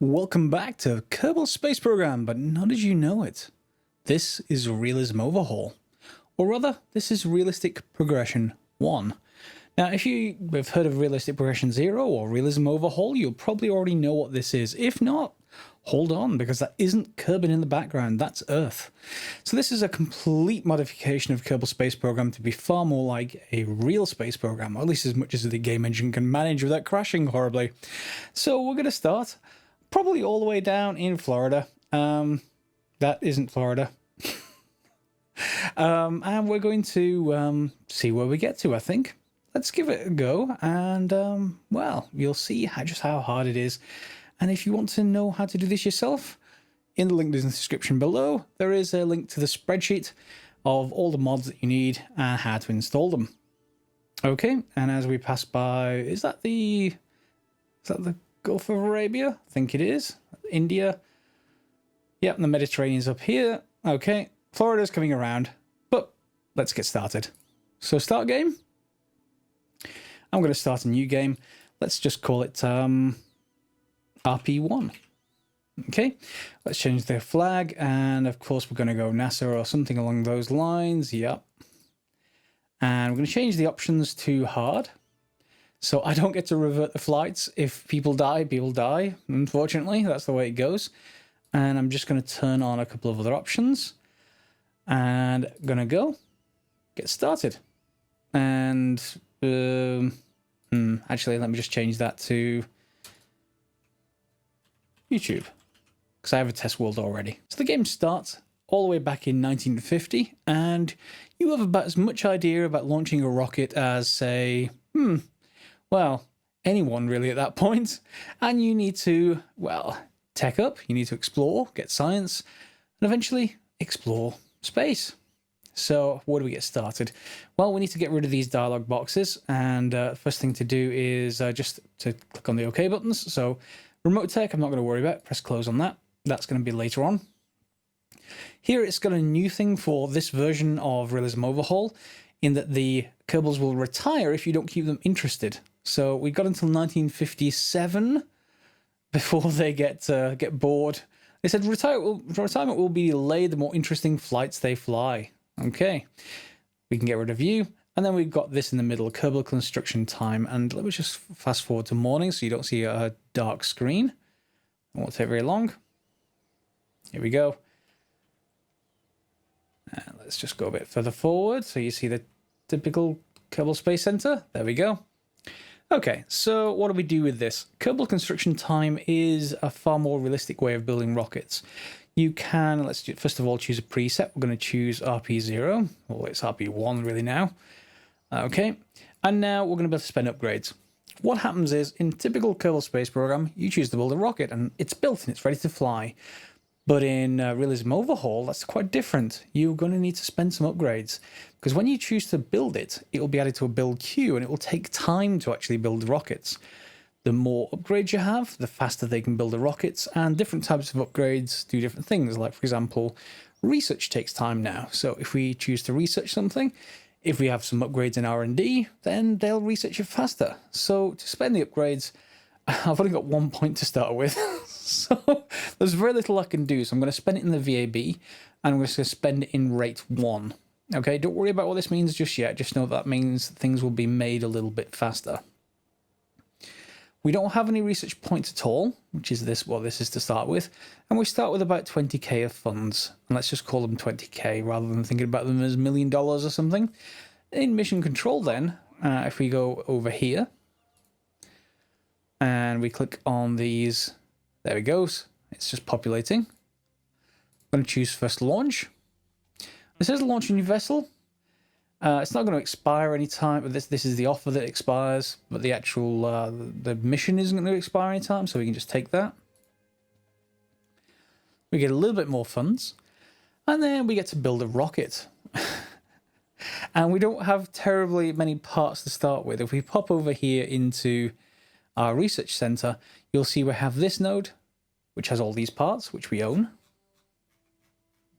Welcome back to Kerbal Space Program, but not as you know it. This is Realism Overhaul. Or rather, this is Realistic Progression 1. Now, if you have heard of Realistic Progression 0 or Realism Overhaul, you'll probably already know what this is. If not, hold on, because that isn't Kerbin in the background, that's Earth. So this is a complete modification of Kerbal Space Program to be far more like a real space program, or at least as much as the game engine can manage without crashing horribly. So we're going to start probably all the way down in Florida. That isn't Florida. And we're going to see where we get to, I think. Let's give it a go, and, well, you'll see just how hard it is. And if you want to know how to do this yourself, in the link in the description below, there is a link to the spreadsheet of all the mods that you need and how to install them. Okay, and as we pass by, is that the Gulf of Arabia? I think it is. India. Yep, and the Mediterranean's up here. Okay, Florida's coming around, but let's get started. So start game. I'm going to start a new game. Let's just call it RP1. Okay, let's change the flag, and of course we're going to go NASA or something along those lines. Yep. And we're going to change the options to hard. So I don't get to revert the flights. If people die, unfortunately. That's the way it goes. And I'm just going to turn on a couple of other options. And going to go get started. And actually, let me just change that to YouTube, because I have a test world already. So the game starts all the way back in 1950, and you have about as much idea about launching a rocket as, say, well, anyone really at that point. And you need to, well, tech up, you need to explore, get science, and eventually explore space. So where do we get started? Well, we need to get rid of these dialog boxes, and first thing to do is just to click on the OK buttons. So remote tech, I'm not going to worry about. Press close on that. That's going to be later on. Here it's got a new thing for this version of Realism Overhaul, in that the Kerbals will retire if you don't keep them interested. So we got until 1957 before they get bored. They said retirement will be delayed the more interesting flights they fly. Okay, we can get rid of you. And then we've got this in the middle, Kerbal construction time. And let me just fast forward to morning so you don't see a dark screen. It won't take very long. Here we go. And let's just go a bit further forward so you see the typical Kerbal Space Center. There we go. Okay, so what do we do with this? Kerbal construction time is a far more realistic way of building rockets. You can, first of all choose a preset. We're going to choose RP0. Well, it's RP1 really now. Okay, and now we're going to be able to spend upgrades. What happens is, in typical Kerbal Space Program, you choose to build a rocket and it's built and it's ready to fly. But in Realism Overhaul, that's quite different. You're going to need to spend some upgrades, because when you choose to build it, it will be added to a build queue, and it will take time to actually build the rockets. The more upgrades you have, the faster they can build the rockets, and different types of upgrades do different things. Like, for example, research takes time now. So if we choose to research something, if we have some upgrades in R&D, then they'll research it faster. So to spend the upgrades, I've only got 1 point to start with. So there's very little I can do. So I'm going to spend it in the VAB, and I'm just going to spend it in rate 1. Okay, don't worry about what this means just yet. Just know that means things will be made a little bit faster. We don't have any research points at all, which is this, what this is to start with. And we start with about 20k of funds. And let's just call them 20k rather than thinking about them as $1 million or something. In mission control then, if we go over here, and we click on these, there it goes. It's just populating. I'm going to choose first launch. It says launch a new vessel. It's not going to expire any time, but this is the offer that expires, but the actual the mission isn't going to expire any time, so we can just take that. We get a little bit more funds, and then we get to build a rocket. And we don't have terribly many parts to start with. If we pop over here into our research center, you'll see we have this node, which has all these parts, which we own.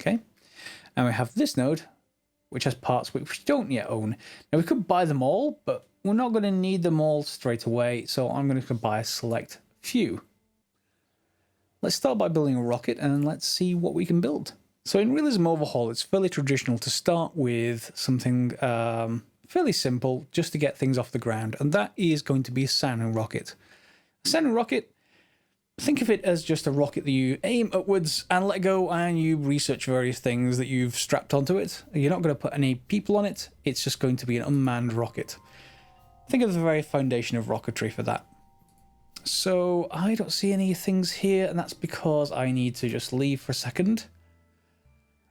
Okay, and we have this node, which has parts which we don't yet own. Now, we could buy them all, but we're not going to need them all straight away, so I'm going to buy a select few. let's start by building a rocket and let's see what we can build. So in Realism Overhaul, it's fairly traditional to start with something fairly simple just to get things off the ground, and that is going to be a sounding rocket. A sounding rocket, think of it as just a rocket that you aim upwards and let go, and you research various things that you've strapped onto it. You're not going to put any people on it, it's just going to be an unmanned rocket. Think of the very foundation of rocketry for that. So I don't see any things here, and that's because I need to just leave for a second.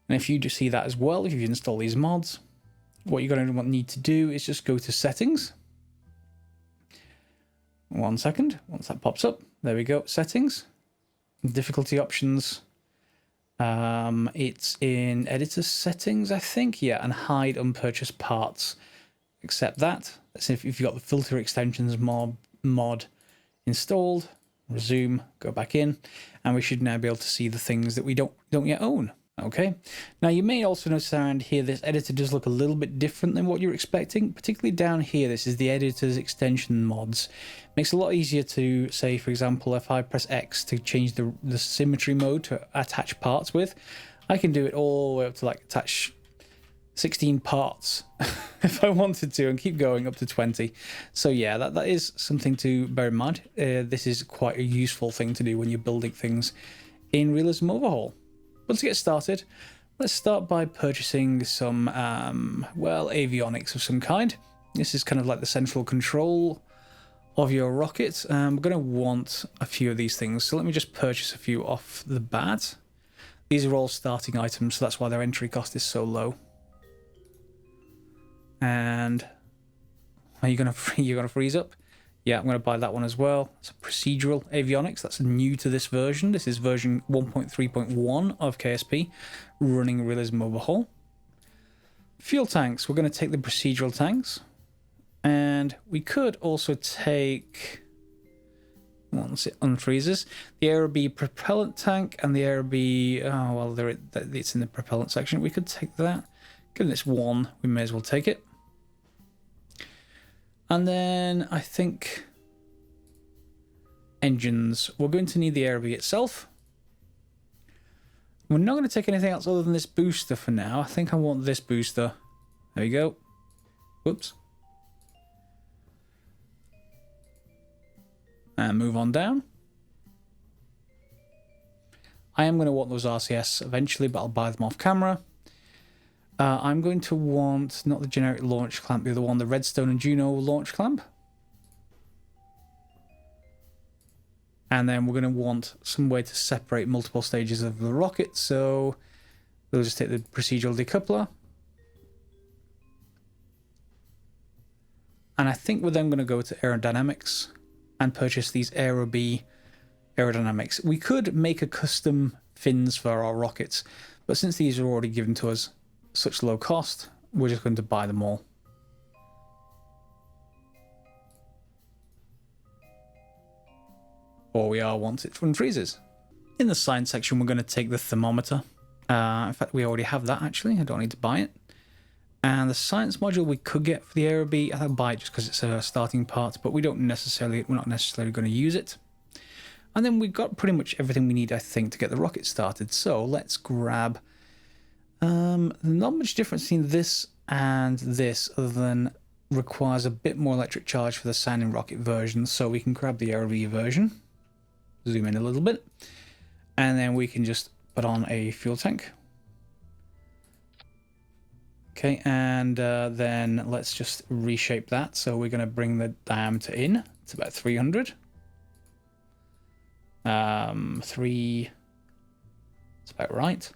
And if you just see that as well, if you install these mods, what you're going to need to do is just go to settings. 1 second, once that pops up, there we go, settings, difficulty options. It's in editor settings, I think, yeah, and hide unpurchased parts. Accept that. Let's see if you've got the filter extensions mod installed. Resume, go back in, and we should now be able to see the things that we don't yet own. Okay, now you may also notice around here this editor does look a little bit different than what you're expecting, particularly down here. This is the editor's extension mods. Makes it a lot easier to say, for example, if I press X to change the symmetry mode to attach parts with, I can do it all the way up to like attach 16 parts if I wanted to, and keep going up to 20. So yeah, that is something to bear in mind. This is quite a useful thing to do when you're building things in Realism Overhaul. But to get started, let's start by purchasing some, well, avionics of some kind. This is kind of like the central control of your rocket. We're going to want a few of these things, so let me just purchase a few off the bat. These are all starting items, so that's why their entry cost is so low. And are you gonna freeze up? Yeah, I'm going to buy that one as well. It's a procedural avionics. That's new to this version. This is version 1.3.1 of KSP, running Realism Overhaul. Fuel tanks. We're going to take the procedural tanks. And we could also take, once it unfreezes, the Aerob propellant tank and the Aerob, oh, well, it's in the propellant section. We could take that. Given it's one, we may as well take it. And then I think engines. We're going to need the Aerob itself. We're not going to take anything else other than this booster for now. I think I want this booster. There we go. Whoops. And move on down. I am going to want those RCS eventually, but I'll buy them off camera. I'm going to want, not the generic launch clamp, the other one, the Redstone and Juno launch clamp. And then we're going to want some way to separate multiple stages of the rocket, so we'll just take the procedural decoupler. And I think we're then going to go to Aerodynamics and purchase these Aerob Aerodynamics. We could make a custom fins for our rockets, but since these are already given to us such low cost, we're just going to buy them all. Or we are once it unfreezes. In the science section, we're going to take the thermometer. In fact, we already have that actually. I don't need to buy it. And the science module we could get for the Aerob, I'll buy it just because it's a starting part, but we're not necessarily going to use it. And then we've got pretty much everything we need, I think, to get the rocket started. So let's grab. Not much difference between this and this, other than requires a bit more electric charge for the sounding rocket version. So we can grab the Aerob version. Zoom in a little bit, and then we can just put on a fuel tank. Okay, and then let's just reshape that. So we're going to bring the diameter in. It's about 300. 3. It's about right.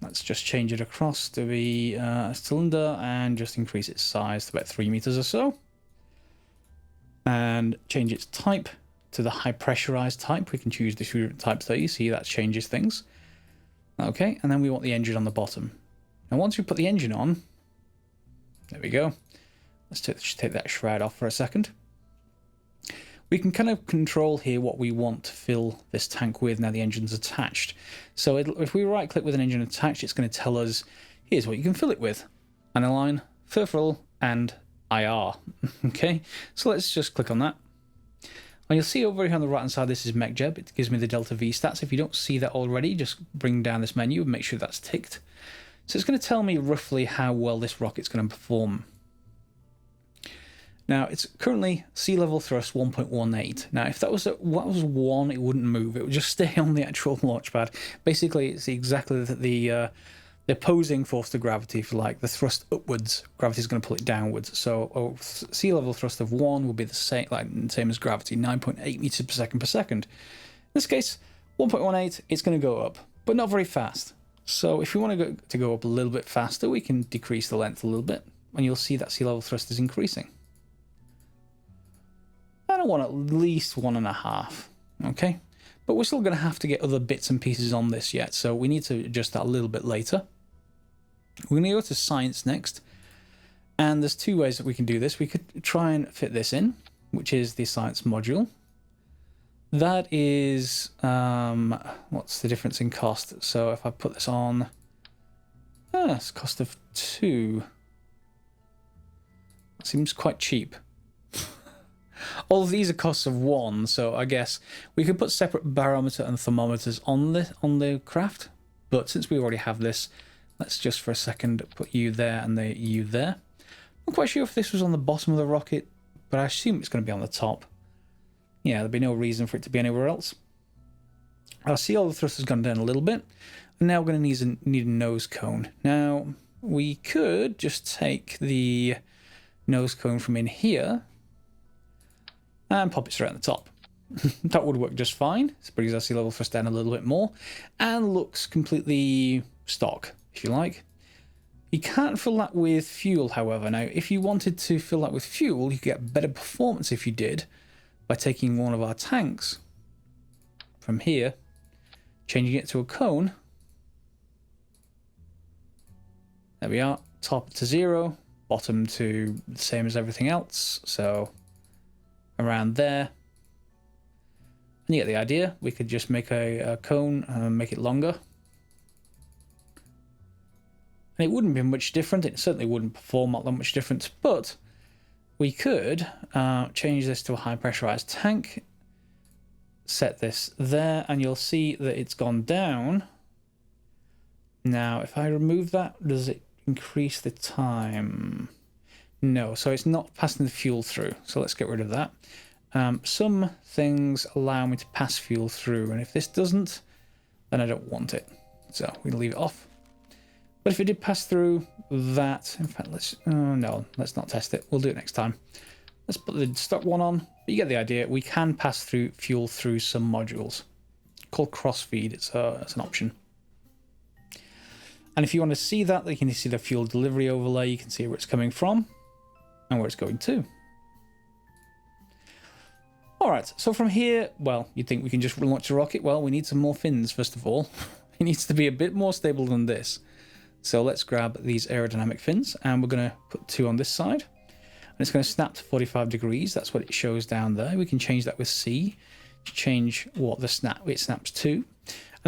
Let's just change it across to be a cylinder and just increase its size to about 3 meters or so. And change its type to the high pressurized type. We can choose the different types there. You see that changes things. Okay, and then we want the engine on the bottom. And once we put the engine on, there we go. Let's take that shroud off for a second. We can kind of control here what we want to fill this tank with now the engine's attached. So if we right click with an engine attached, it's going to tell us, here's what you can fill it with. Aniline, furfural, and IR. Okay, so let's just click on that. And you'll see over here on the right hand side, this is MechJeb. It gives me the Delta V stats. If you don't see that already, just bring down this menu and make sure that's ticked. So it's going to tell me roughly how well this rocket's going to perform. Now, it's currently sea level thrust 1.18. Now, if that was at 1, it wouldn't move. It would just stay on the actual launch pad. Basically, it's exactly the opposing force to gravity, if you like. The thrust upwards, gravity is going to pull it downwards. So sea level thrust of 1 will be the same, as gravity, 9.8 meters per second. In this case, 1.18, it's going to go up, but not very fast. So if we want to go up a little bit faster, we can decrease the length a little bit, and you'll see that sea level thrust is increasing. I don't want at least 1.5, okay? But we're still going to have to get other bits and pieces on this yet, so we need to adjust that a little bit later. We're going to go to science next, and there's 2 ways that we can do this. We could try and fit this in, which is the science module. That is, what's the difference in cost? So if I put this on, it's cost of 2. That seems quite cheap. All of these are costs of 1, so I guess we could put separate barometer and thermometers on the craft, but since we already have this, let's just for a second put you there and the you there. I'm not quite sure if this was on the bottom of the rocket, but I assume it's going to be on the top. Yeah, there'd be no reason for it to be anywhere else. I'll see all the thrust has gone down a little bit, and now we're going to need a nose cone. Now, we could just take the nose cone from in here and pop it straight on the top. That would work just fine. It brings our sea level thrust down a little bit more and looks completely stock, if you like. You can't fill that with fuel, however. Now, if you wanted to fill that with fuel, you could get better performance if you did by taking one of our tanks from here, changing it to a cone. There we are. Top to 0, bottom to the same as everything else. So around there. And you get the idea. We could just make a cone and make it longer. And it wouldn't be much different. It certainly wouldn't perform that much different. But we could change this to a high pressurized tank. Set this there. And you'll see that it's gone down. Now, if I remove that, does it increase the time? No, so it's not passing the fuel through. So let's get rid of that. Some things allow me to pass fuel through, and if this doesn't, then I don't want it. So we'll leave it off. But if it did pass through that, in fact, no, let's not test it. We'll do it next time. Let's put the stock one on. But you get the idea. We can pass through fuel through some modules. Called crossfeed. It's an option. And if you want to see that, you can see the fuel delivery overlay. You can see where it's coming from and where it's going to. Alright, so from here, well, you'd think we can just launch a rocket. Well, we need some more fins, first of all. It needs to be a bit more stable than this. So let's grab these aerodynamic fins, and we're going to put 2 on this side. And it's going to snap to 45 degrees. That's what it shows down there. We can change that with C to change what it snaps to. And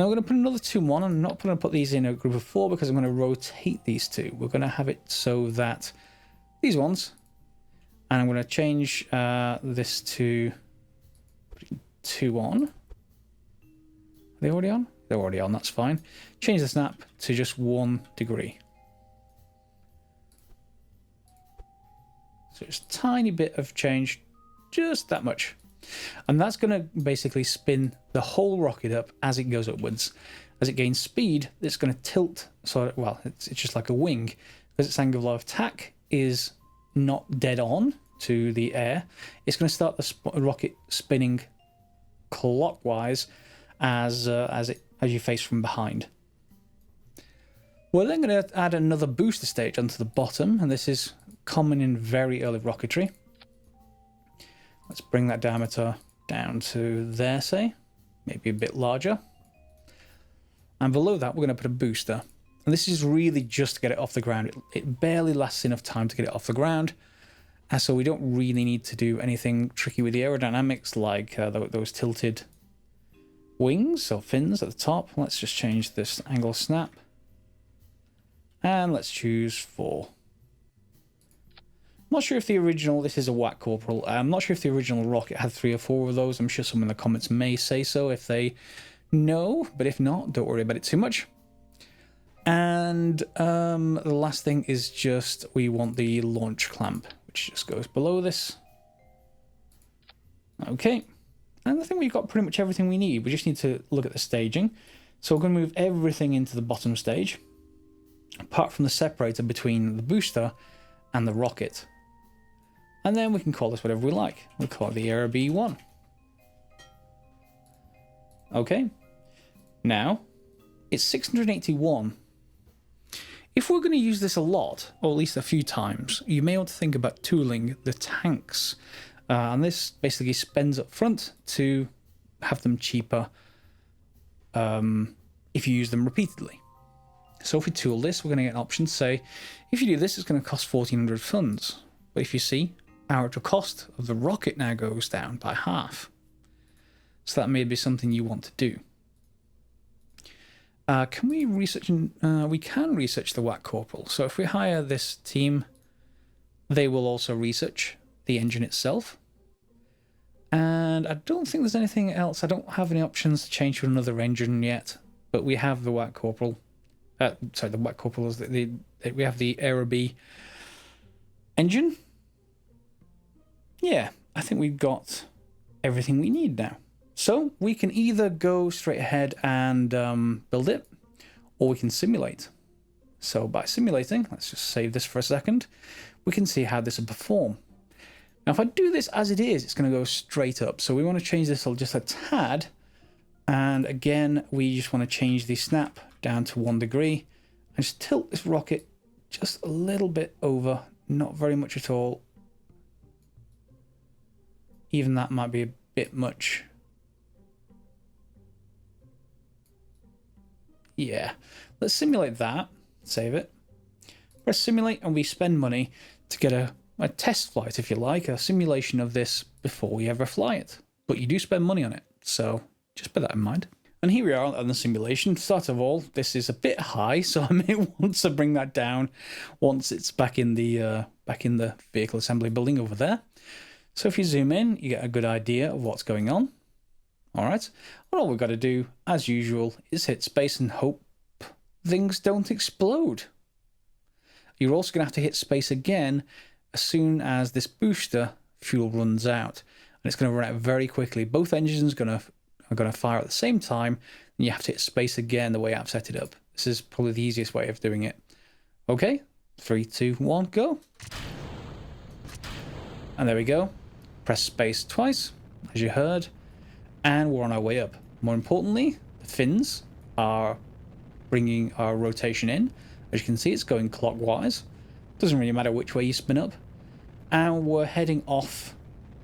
I'm going to put another 2 on. I'm not going to put these in a group of 4 because I'm going to rotate these 2. We're going to have it so that these ones, and I'm going to change this to 2 on. Are they already on? They're already on, that's fine. Change the snap to just 1 degree. So it's a tiny bit of change, just that much. And that's going to basically spin the whole rocket up as it goes upwards. As it gains speed, it's going to tilt, it's just like a wing, because its angle of attack is not dead on to the air. It's going to start the rocket spinning clockwise as you face from behind. We're then going to add another booster stage onto the bottom, and this is common in very early rocketry. Let's bring that diameter down to there, say, maybe a bit larger. And below that, we're going to put a booster. And this is really just to get it off the ground. It barely lasts enough time to get it off the ground. And so we don't really need to do anything tricky with the aerodynamics like those tilted wings or fins at the top. Let's just change this angle snap. And let's choose 4. not sure if the original, this is a Whack Corporal, I'm not sure if the original rocket had 3 or 4 of those. I'm sure someone in the comments may say so if they know, but if not, don't worry about it too much. And the last thing is just, we want the launch clamp, which just goes below this. Okay, and I think we've got pretty much everything we need. We just need to look at the staging. So we're going to move everything into the bottom stage, apart from the separator between the booster and the rocket. And then we can call this whatever we like. We'll call it the RP1. Okay, now it's 681. If we're going to use this a lot, or at least a few times, you may want to think about tooling the tanks. And this basically spends up front to have them cheaper if you use them repeatedly. So if we tool this, we're going to get an option to say, if you do this, it's going to cost 1,400 funds. But if you see, our actual cost of the rocket now goes down by half. So that may be something you want to do. Can we research? We can research the Whack Corporal. So if we hire this team, they will also research the engine itself. And I don't think there's anything else. I don't have any options to change to another engine yet. But we have the Whack Corporal. Sorry, the Whack Corporal is we have the Aerobee engine. Yeah, I think we've got everything we need now. So we can either go straight ahead and build it, or we can simulate. So by simulating, let's just save this for a second, we can see how this will perform. Now if I do this as it is, it's going to go straight up. So we want to change this just a tad. And again, we just want to change the snap down to 1 degree. And just tilt this rocket just a little bit over, not very much at all. Even that might be a bit much. Yeah, let's simulate that, save it. Press simulate and we spend money to get a test flight, if you like, a simulation of this before we ever fly it. But you do spend money on it, so just bear that in mind. And here we are on the simulation. Start of all, this is a bit high, so I may want to bring that down once it's back in the vehicle assembly building over there. So if you zoom in, you get a good idea of what's going on. All right, and all we've got to do, as usual, is hit space and hope things don't explode. You're also going to have to hit space again as soon as this booster fuel runs out. And it's going to run out very quickly. Both engines are going to fire at the same time, and you have to hit space again the way I've set it up. This is probably the easiest way of doing it. Okay, 3, 2, 1, go. And there we go. Press space twice, as you heard. And we're on our way up. More importantly, the fins are bringing our rotation in. As you can see, it's going clockwise. Doesn't really matter which way you spin up. And we're heading off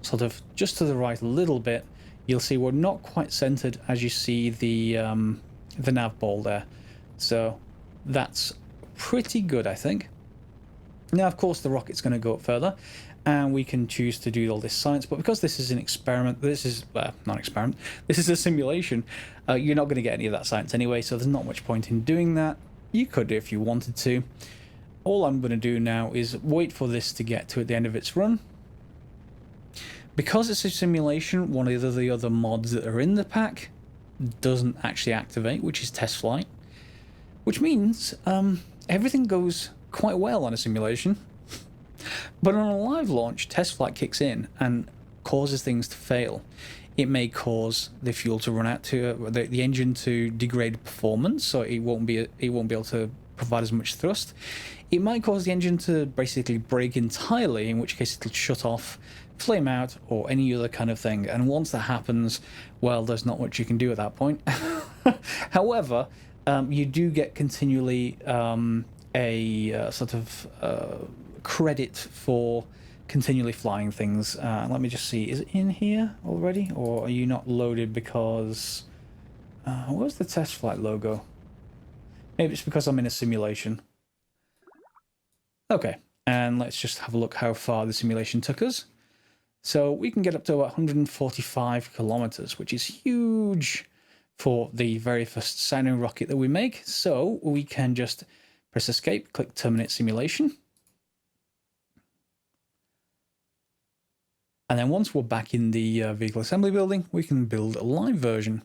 sort of just to the right a little bit. You'll see we're not quite centered as you see the nav ball there. So that's pretty good, I think. Now, of course, the rocket's going to go up further. And we can choose to do all this science, but because this is an experiment, this is not an experiment, this is a simulation, you're not going to get any of that science anyway, so there's not much point in doing that. You could do if you wanted to. All I'm going to do now is wait for this to get to at the end of its run. Because it's a simulation, one of the other mods that are in the pack doesn't actually activate, which is test flight, which means everything goes quite well on a simulation. But on a live launch, test flight kicks in and causes things to fail. It may cause the fuel to run out, to the engine to degrade performance, so it won't be able to provide as much thrust. It might cause the engine to basically break entirely, in which case it'll shut off, flame out, or any other kind of thing. And once that happens, well, there's not much you can do at that point. However, you do get continually a sort of credit for continually flying things. Let me just see, is it in here already, or are you not loaded because where's the test flight logo? Maybe it's because I'm in a simulation. Okay, and let's just have a look how far the simulation took us. So we can get up to about 145 kilometers, which is huge for the very first sounding rocket that we make. So we can just press escape, click terminate simulation. And then once we're back in the vehicle assembly building, we can build a live version.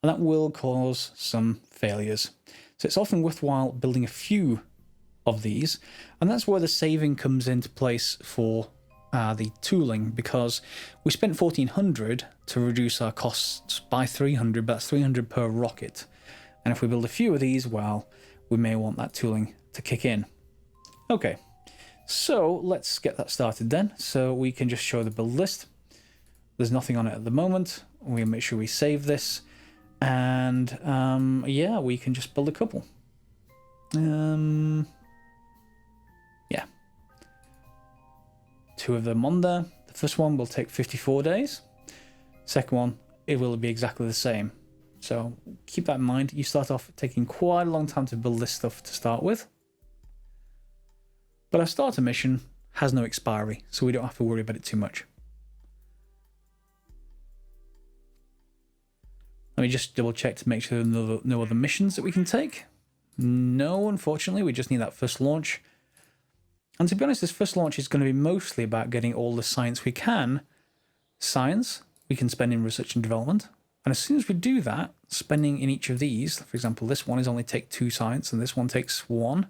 And that will cause some failures. So it's often worthwhile building a few of these. And that's where the saving comes into place for the tooling, because we spent 1,400 to reduce our costs by 300, but that's 300 per rocket. And if we build a few of these, well, we may want that tooling to kick in. Okay, so let's get that started then. So we can just show the build list. There's nothing on it at the moment. We'll make sure we save this. And yeah, we can just build a couple. Yeah. 2 of them on there. The first one will take 54 days. Second one, it will be exactly the same. So keep that in mind. You start off taking quite a long time to build this stuff to start with. But our starter mission has no expiry, so we don't have to worry about it too much. Let me just double check to make sure there are no other missions that we can take. No, unfortunately, we just need that first launch. And to be honest, this first launch is going to be mostly about getting all the science we can. Science we can spend in research and development. And as soon as we do that, spending in each of these, for example, this one is only take 2 science and this one takes 1.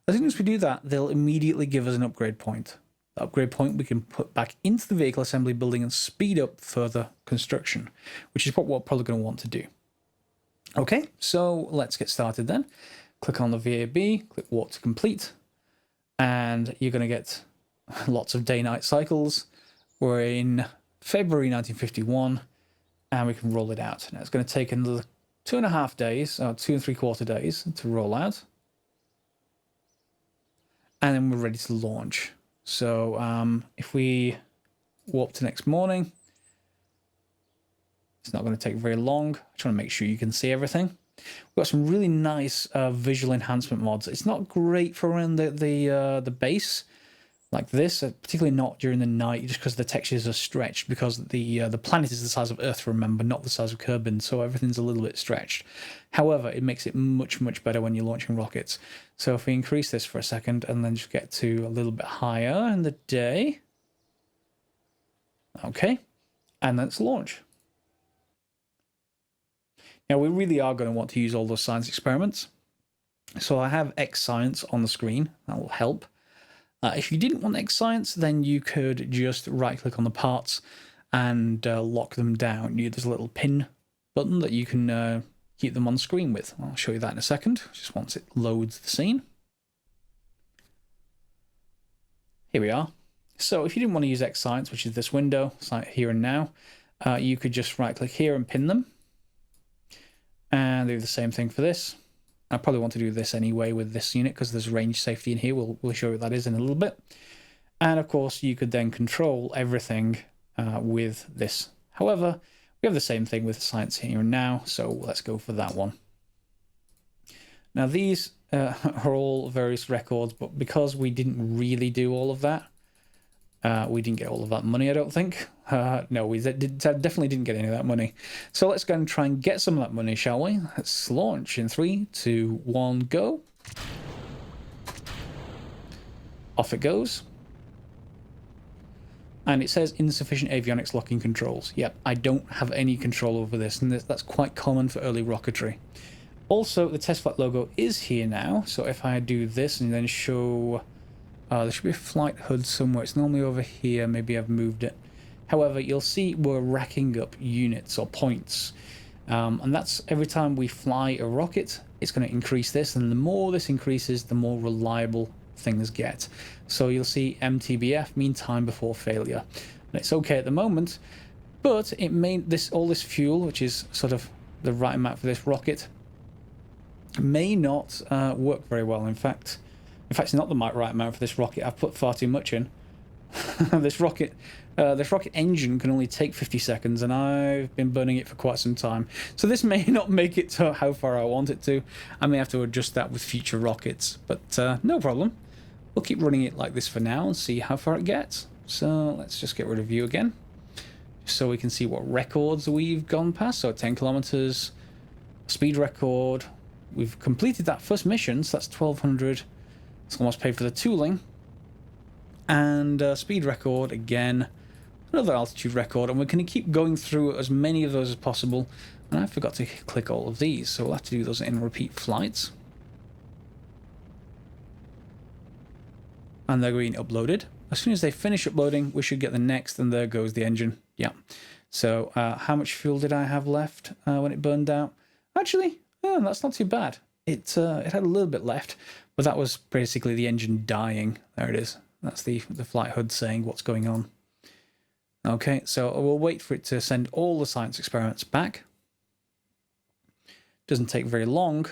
As soon as we do that, they'll immediately give us an upgrade point. The upgrade point we can put back into the vehicle assembly building and speed up further construction, which is what we're probably going to want to do. Okay, so let's get started then. Click on the VAB, click Warp to Complete, and you're going to get lots of day-night cycles. We're in February 1951, and we can roll it out. Now it's going to take another 2.5 days, or 2 3/4 days to roll out. And then we're ready to launch. So if we warp to next morning, it's not going to take very long. I'm trying to make sure you can see everything. We've got some really nice visual enhancement mods. It's not great for around the base like this, particularly not during the night, just because the textures are stretched, because the planet is the size of Earth, remember, not the size of Kerbin, so everything's a little bit stretched. However, it makes it much, much better when you're launching rockets. So if we increase this for a second and then just get to a little bit higher in the day. Okay, and let's launch. Now, we really are going to want to use all those science experiments. So I have X Science on the screen. That will help. If you didn't want X Science, then you could just right-click on the parts and lock them down. There's a little pin button that you can keep them on screen with. I'll show you that in a second, just once it loads the scene. Here we are. So if you didn't want to use X Science, which is this window, here and now, you could just right-click here and pin them. And do the same thing for this. I probably want to do this anyway with this unit because there's range safety in here. We'll show you what that is in a little bit. And of course, you could then control everything with this. However, we have the same thing with science here and now, so let's go for that one. Now these are all various records, but because we didn't really do all of that, we didn't get all of that money, I don't think. No, we definitely didn't get any of that money. So let's go and try and get some of that money, shall we? Let's launch in 3, 2, 1, go. Off it goes. And it says insufficient avionics locking controls. Yep, I don't have any control over this, and that's quite common for early rocketry. Also, the test flight logo is here now, so if I do this and then show... there should be a flight HUD somewhere. It's normally over here. Maybe I've moved it. However, you'll see we're racking up units or points. And that's every time we fly a rocket, it's going to increase this. And the more this increases, the more reliable things get. So you'll see MTBF, mean time before failure. And it's okay at the moment, but it may all this fuel, which is sort of the right amount for this rocket, may not work very well. In fact, it's not the right amount for this rocket. I've put far too much in. This rocket engine can only take 50 seconds, and I've been burning it for quite some time. So this may not make it to how far I want it to. I may have to adjust that with future rockets, but no problem. We'll keep running it like this for now and see how far it gets. So let's just get rid of view again, so we can see what records we've gone past. So 10 kilometers, speed record. We've completed that first mission, so that's 1,200. It's almost paid for the tooling. And speed record, again, another altitude record, and we're going to keep going through as many of those as possible. And I forgot to click all of these, so we'll have to do those in repeat flights. And they're being uploaded. As soon as they finish uploading, we should get the next, and there goes the engine. Yeah. So how much fuel did I have left when it burned out? Actually, that's not too bad. It had a little bit left, but that was basically the engine dying. There it is. That's the flight HUD saying what's going on. Okay, so we'll wait for it to send all the science experiments back. Doesn't take very long,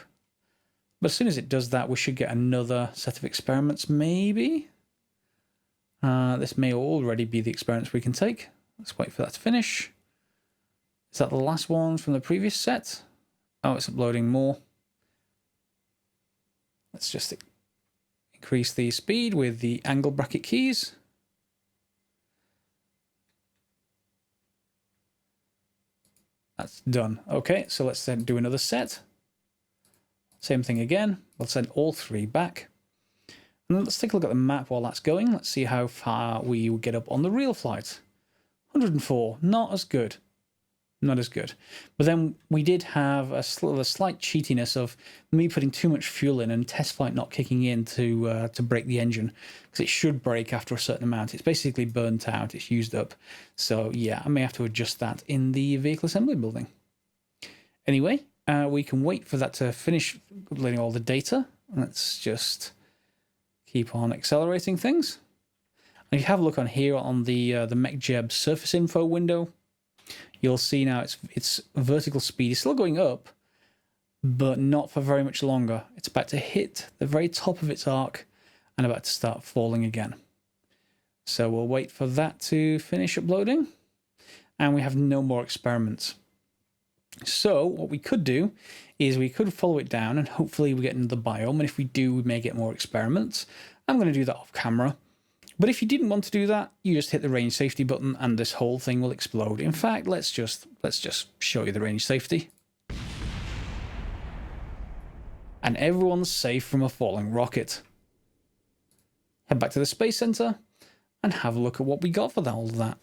but as soon as it does that, we should get another set of experiments, maybe. This may already be the experiments we can take. Let's wait for that to finish. Is that the last one from the previous set? Oh, it's uploading more. Let's just increase the speed with the angle bracket keys. That's done. Okay, so let's then do another set. Same thing again. We'll send all three back. And let's take a look at the map while that's going. Let's see how far we will get up on the real flight. 104, not as good. Not as good. But then we did have a slight cheatiness of me putting too much fuel in and test flight not kicking in to break the engine, because it should break after a certain amount. It's basically burnt out, it's used up. So yeah, I may have to adjust that in the vehicle assembly building. Anyway, we can wait for that to finish uploading all the data. Let's just keep on accelerating things. And if you have a look on here on the MechJeb surface info window, you'll see now its vertical speed is still going up, but not for very much longer. It's about to hit the very top of its arc and about to start falling again. So we'll wait for that to finish uploading, and we have no more experiments. So what we could do is we could follow it down, and hopefully we get into the biome, and if we do, we may get more experiments. I'm going to do that off camera. But if you didn't want to do that, you just hit the range safety button and this whole thing will explode. In fact, let's just show you the range safety. And everyone's safe from a falling rocket. Head back to the Space Center and have a look at what we got for all of that.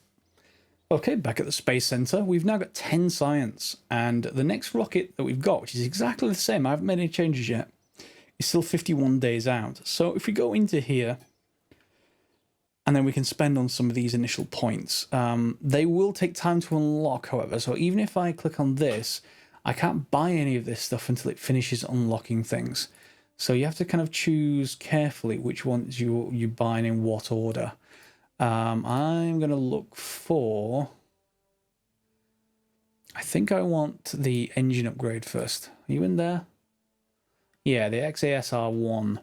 Okay, back at the Space Center, we've now got 10 science, and the next rocket that we've got, which is exactly the same, I haven't made any changes yet, is still 51 days out. So if we go into here, and then we can spend on some of these initial points. They will take time to unlock, however, so even if I click on this, I can't buy any of this stuff until it finishes unlocking things. So you have to kind of choose carefully which ones you buy and in what order. I'm going to look for... I think I want the engine upgrade first. Are you in there? Yeah, the XASR1.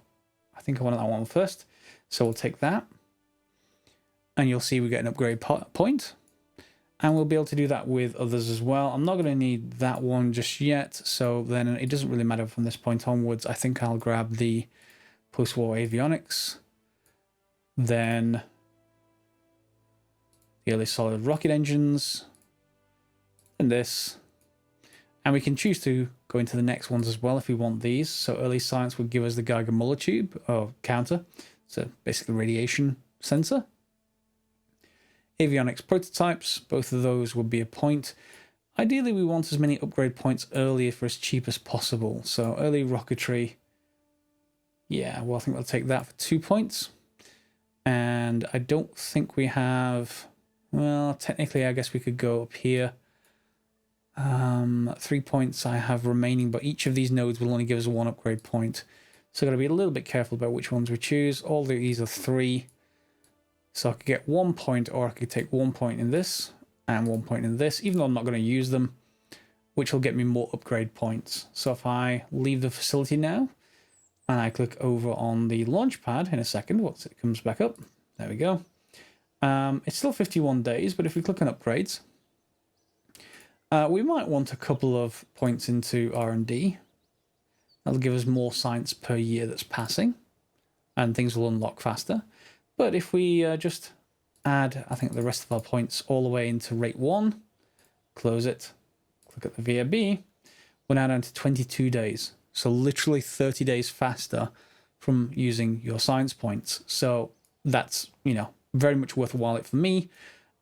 I think I want that one first. So we'll take that. And you'll see we get an upgrade point. And we'll be able to do that with others as well. I'm not going to need that one just yet. So then it doesn't really matter from this point onwards. I think I'll grab the post-war avionics. Then the early solid rocket engines. And this. And we can choose to go into the next ones as well if we want these. So early science would give us the Geiger-Muller tube, or counter. So basically radiation sensor. Avionics prototypes, both of those would be a point. Ideally, we want as many upgrade points earlier for as cheap as possible. So early rocketry, yeah, well, I think we'll take that for 2 points. And I don't think we have, well, technically, I guess we could go up here. 3 points I have remaining, but each of these nodes will only give us 1 upgrade point. So I've got to be a little bit careful about which ones we choose. All these are 3. So I could get 1 point, or I could take 1 point in this and 1 point in this, even though I'm not going to use them, which will get me more upgrade points. So if I leave the facility now and I click over on the launch pad in a second, once it comes back up, there we go. It's still 51 days, but if we click on upgrades, we might want a couple of points into R&D. That'll give us more science per year that's passing, and things will unlock faster. But if we just add, I think, the rest of our points all the way into rate 1, close it, click at the VRB, we're now down to 22 days. So literally 30 days faster from using your science points. So that's, you know, very much worthwhile for me.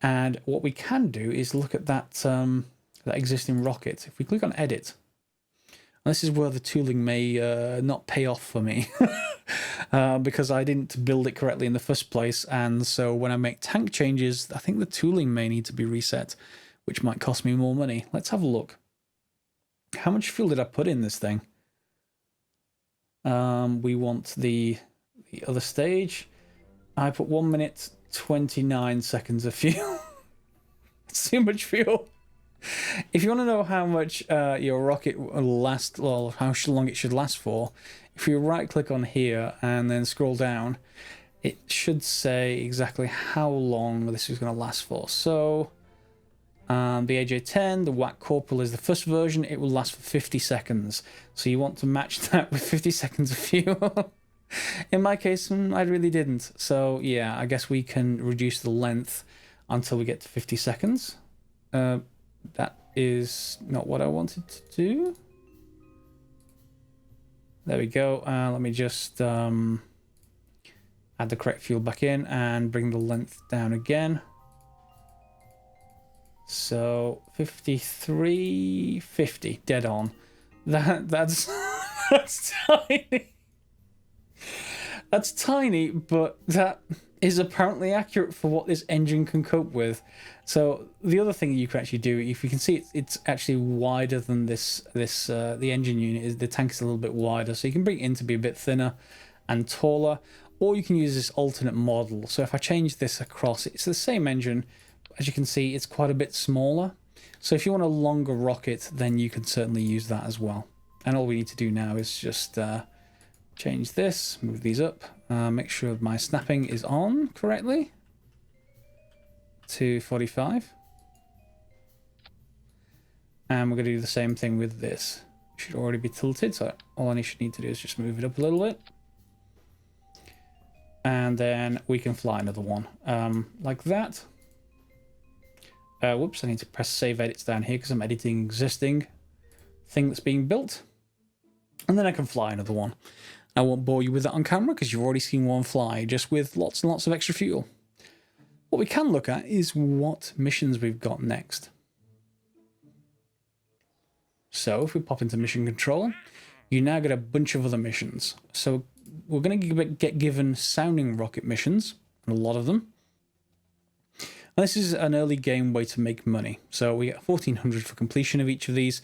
And what we can do is look at that, that existing rocket. If we click on edit, and this is where the tooling may not pay off for me because I didn't build it correctly in the first place. And so when I make tank changes, I think the tooling may need to be reset, which might cost me more money. Let's have a look. How much fuel did I put in this thing? We want the other stage. I put 1 minute 29 seconds of fuel. It's too much fuel. If you want to know how much your rocket will last, or how long it should last for, if you right click on here and then scroll down, it should say exactly how long this is going to last for. So the AJ10, the WAC Corporal is the first version. It will last for 50 seconds. So you want to match that with 50 seconds of fuel. In my case, I really didn't. So yeah, I guess we can reduce the length until we get to 50 seconds. That is not what I wanted to do. There we go. Let me just add the correct fuel back in and bring the length down again. So 53.50, dead on. That's that's tiny. That's tiny, but that is apparently accurate for what this engine can cope with. So the other thing you can actually do, if you can see, it's actually wider than the engine unit. Is the tank is a little bit wider, so you can bring it in to be a bit thinner and taller, or you can use this alternate model. So if I change this across, it's the same engine. As you can see, it's quite a bit smaller. So if you want a longer rocket, then you can certainly use that as well. And all we need to do now is just change this, move these up, make sure my snapping is on correctly to 45. And we're going to do the same thing with this. It should already be tilted, so all I should need to do is just move it up a little bit. And then we can fly another one, like that. Whoops, I need to press save edits down here because I'm editing existing thing that's being built. And then I can fly another one. I won't bore you with that on camera because you've already seen one fly, just with lots and lots of extra fuel. What we can look at is what missions we've got next. So if we pop into mission control, you now get a bunch of other missions. So we're going to get given sounding rocket missions, and a lot of them. And this is an early game way to make money. So we get 1400 for completion of each of these,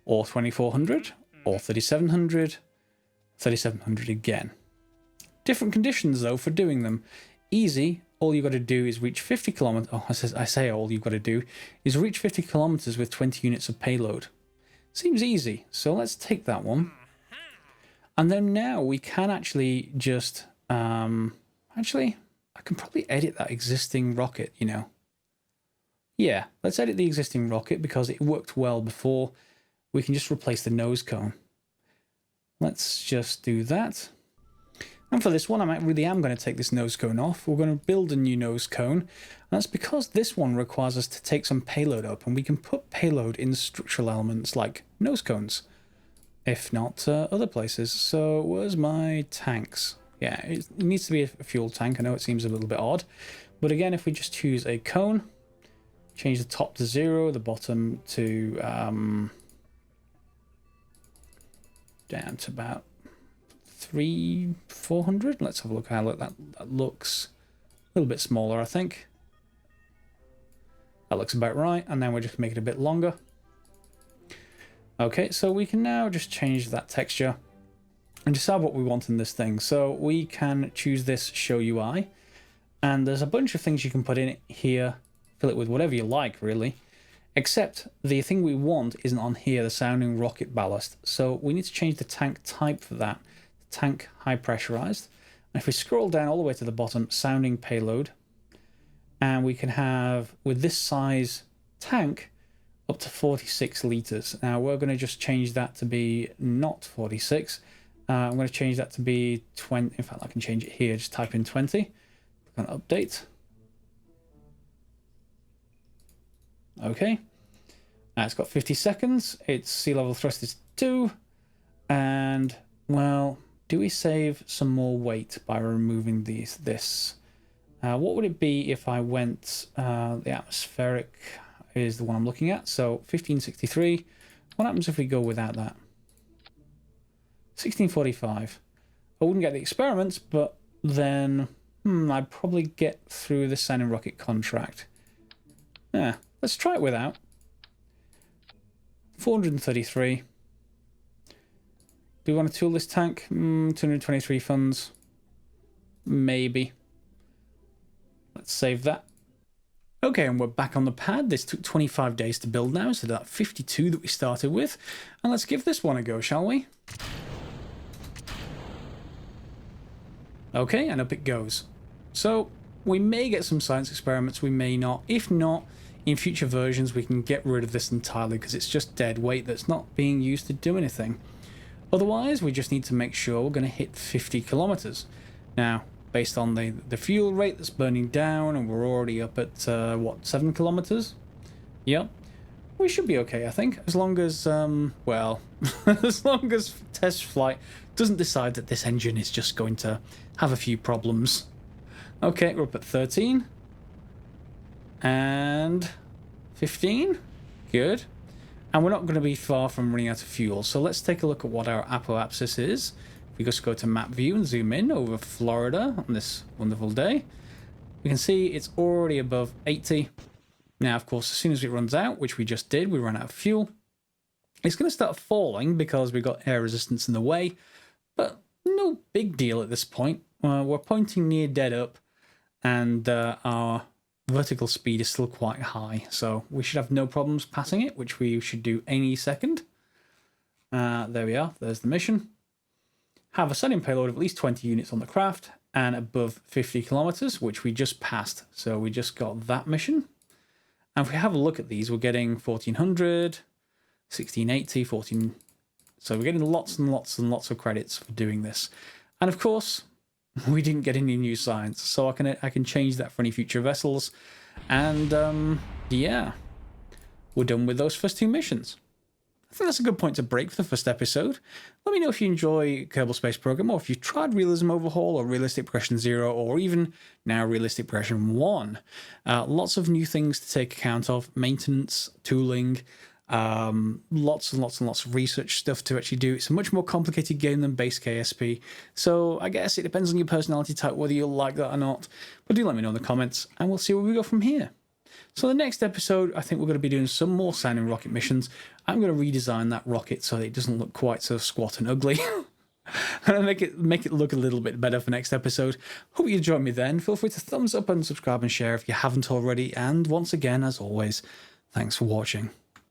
or 2400, or 3700, 3700 again. Different conditions though for doing them. Easy, all you've got to do is reach 50 kilometers. Oh, I say all you've got to do is reach 50 kilometers with 20 units of payload. Seems easy, so let's take that one. And then now we can actually just, actually, I can probably edit that existing rocket, you know. Yeah, let's edit the existing rocket because it worked well before. We can just replace the nose cone. Let's just do that. And for this one, I really am going to take this nose cone off. We're going to build a new nose cone. And that's because this one requires us to take some payload up, and we can put payload in structural elements like nose cones, if not other places. So where's my tanks? Yeah, it needs to be a fuel tank. I know it seems a little bit odd, but again, if we just choose a cone, change the top to 0, the bottom to down to about 400. Let's have a look how that looks. A little bit smaller, I think. That looks about right, and then we'll just make it a bit longer. Okay, so we can now just change that texture and decide what we want in this thing. So we can choose this show UI, and there's a bunch of things you can put in it here. Fill it with whatever you like, really. Except the thing we want isn't on here, the sounding rocket ballast. So we need to change the tank type for that. Tank high pressurized. And if we scroll down all the way to the bottom, sounding payload. And we can have, with this size tank, up to 46 liters. Now we're going to just change that to be not 46. I'm going to change that to be 20. In fact, I can change it here. Just type in 20. Click on update. Okay. Now it's got 50 seconds. Its sea level thrust is 2. And, well, do we save some more weight by removing this? What would it be if I went, the atmospheric is the one I'm looking at, so 1563. What happens if we go without that? 1645. I wouldn't get the experiments, but then I'd probably get through the Sun and Rocket contract. Yeah, let's try it without. 433. Do we want to tool this tank? 223 funds. Maybe. Let's save that. Okay, and we're back on the pad. This took 25 days to build now, so that 52 that we started with. And let's give this one a go, shall we? Okay, and up it goes. So, we may get some science experiments, we may not. If not, in future versions we can get rid of this entirely because it's just dead weight that's not being used to do anything. Otherwise, we just need to make sure we're going to hit 50 kilometers. Now, based on the fuel rate that's burning down, and we're already up at, what, 7 kilometers? Yep. We should be okay, I think, as long as, well, as long as test flight doesn't decide that this engine is just going to have a few problems. Okay, we're up at 13. And 15. Good. And we're not going to be far from running out of fuel. So let's take a look at what our Apoapsis is. If we just go to map view and zoom in over Florida on this wonderful day, we can see it's already above 80. Now, of course, as soon as it runs out, which we just did, we ran out of fuel. It's going to start falling because we've got air resistance in the way, but no big deal at this point. We're pointing near dead up, and our vertical speed is still quite high, so we should have no problems passing it, which we should do any second. There we are. There's the mission. Have a setting payload of at least 20 units on the craft and above 50 kilometers, which we just passed. So we just got that mission. And if we have a look at these, we're getting 1400, 1680, 14. So we're getting lots and lots and lots of credits for doing this. And of course, we didn't get any new science, so I can change that for any future vessels. And yeah, we're done with those first two missions. I think that's a good point to break for the first episode. Let me know if you enjoy Kerbal Space Program, or if you've tried Realism Overhaul or Realistic Progression 0, or even now Realistic Progression 1. Lots of new things to take account of, maintenance, tooling, lots and lots and lots of research stuff to actually do. It's a much more complicated game than base KSP, so I guess it depends on your personality type whether you'll like that or not. But do let me know in the comments, and we'll see where we go from here. So the next episode, I think we're going to be doing some more sounding rocket missions. I'm going to redesign that rocket so that it doesn't look quite so squat and ugly. And make it look a little bit better for next episode. Hope you join me then. Feel free to thumbs up and subscribe and share if you haven't already. And once again, as always, thanks for watching.